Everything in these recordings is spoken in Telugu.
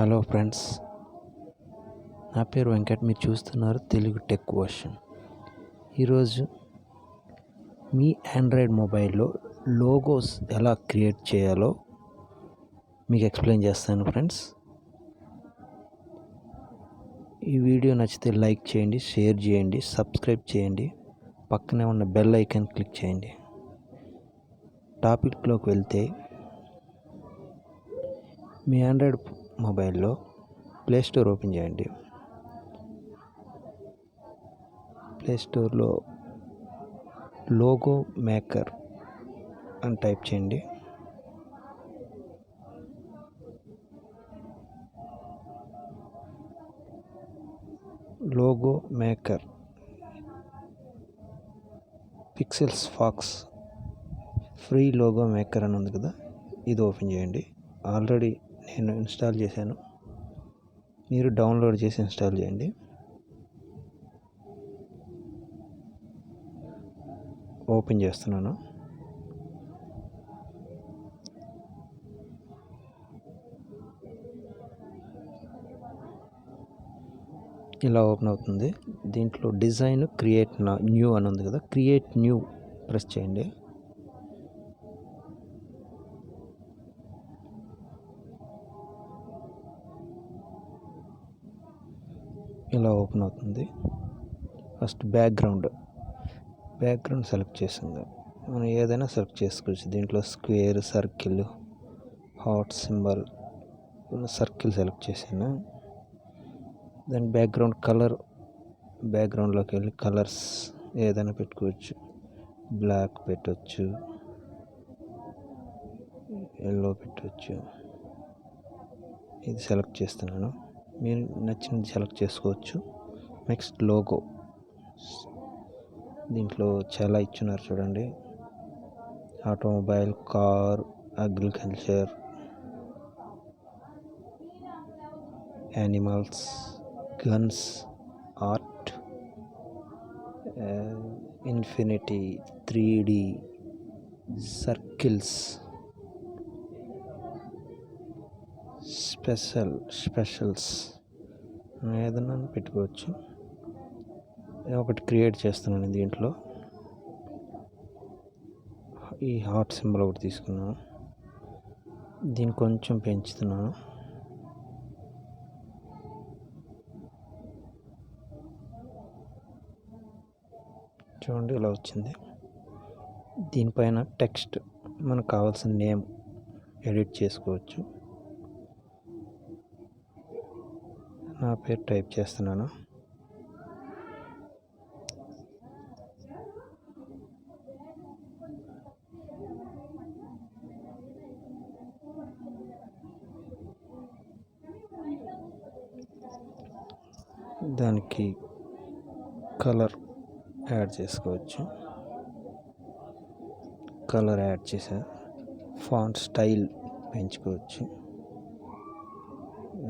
హలో ఫ్రెండ్స్, నా పేరు వెంకట్. మీరు చూస్తున్నారు తెలుగు టెక్ వర్షన్. ఈరోజు మీ ఆండ్రాయిడ్ మొబైల్లో లోగోస్ ఎలా క్రియేట్ చేయాలో మీకు ఎక్స్ప్లెయిన్ చేస్తాను ఫ్రెండ్స్. ఈ వీడియో నచ్చితే లైక్ చేయండి, షేర్ చేయండి, సబ్స్క్రైబ్ చేయండి, పక్కనే ఉన్న బెల్ ఐకాన్ క్లిక్ చేయండి. టాపిక్లోకి వెళ్తే, మీ ఆండ్రాయిడ్ మొబైల్లో ప్లే స్టోర్ ఓపెన్ చేయండి. ప్లే స్టోర్లో లోగో మేకర్ అని టైప్ చేయండి. Logo maker pixels fox free logo maker అని ఉంది కదా, ఇది ఓపెన్ చేయండి. ఆల్రెడీ నేను ఇన్స్టాల్ చేశాను, మీరు డౌన్లోడ్ చేసి ఇన్స్టాల్ చేయండి. ఓపెన్ చేస్తున్నాను. ఇలా ఓపెన్ అవుతుంది. దీంట్లో డిజైన్ క్రియేట్ న్యూ అని ఉంది కదా, క్రియేట్ న్యూ ప్రెస్ చేయండి. ఇలా ఓపెన్ అవుతుంది. ఫస్ట్ బ్యాక్గ్రౌండ్ సెలెక్ట్ చేసింది. మనం ఏదైనా సెలెక్ట్ చేసుకోవచ్చు. దీంట్లో square, circle, heart symbol, circle select చేశాను. దాని బ్యాక్గ్రౌండ్ కలర్, బ్యాక్గ్రౌండ్లోకి వెళ్ళి కలర్స్ ఏదైనా పెట్టుకోవచ్చు. బ్లాక్ పెట్టవచ్చు, ఎల్లో పెట్టవచ్చు. ఇది సెలెక్ట్ చేస్తున్నాను, మీరు నచ్చినది సెలెక్ట్ చేసుకోవచ్చు. Next logo. దీంట్లో చాలా ఇచ్చున్నారు చూడండి. Automobile, car, agriculture, animals, guns, art, infinity, 3D, circles, specials ఏదైనా పెట్టుకోవచ్చు. ఒకటి క్రియేట్ చేస్తున్నాను. దీంట్లో ఈ హార్ట్ సింబల్ ఒకటి తీసుకున్నాను, దీన్ని కొంచెం పెంచుతున్నాను. చూడండి ఇలా వచ్చింది. దీనిపైన టెక్స్ట్, మనకు కావాల్సిన నేమ్ ఎడిట్ చేసుకోవచ్చు. నా పేరు టైప్ చేస్తున్నాను. దానికి కలర్ యాడ్ చేసుకోవచ్చు. కలర్ యాడ్ చేసా. ఫాంట్ స్టైల్ పెంచుకోవచ్చు,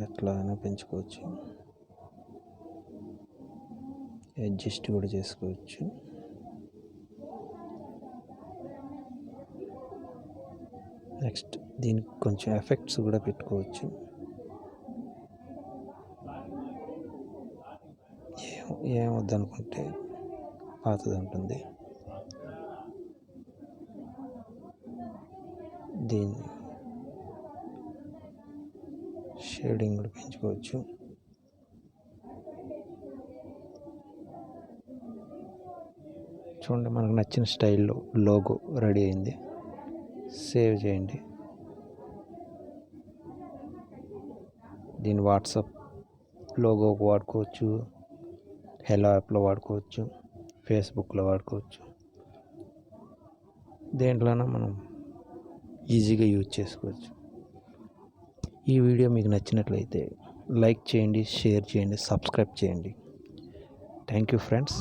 ఎట్లా అయినా పెంచుకోవచ్చు. అడ్జస్ట్ కూడా చేసుకోవచ్చు. నెక్స్ట్ దీనికి కొంచెం ఎఫెక్ట్స్ కూడా పెట్టుకోవచ్చు. ఏమొద్దనుకుంటే పాతది ఉంటుంది. దీన్ని షేడింగ్ కూడా పెంచుకోవచ్చు. చూడండి, మనకు నచ్చిన స్టైల్లో లోగో రెడీ అయింది. సేవ్ చేయండి. దీన్ని వాట్సాప్ లోగోకి వాడుకోవచ్చు, హెలో యాప్లో వాడుకోవచ్చు, ఫేస్బుక్లో వాడుకోవచ్చు. దేంట్లోనైనా మనం ఈజీగా యూజ్ చేసుకోవచ్చు. ఈ వీడియో మీకు నచ్చినట్లయితే లైక్ చేయండి, షేర్ చేయండి, సబ్స్క్రైబ్ చేయండి. Thank you friends.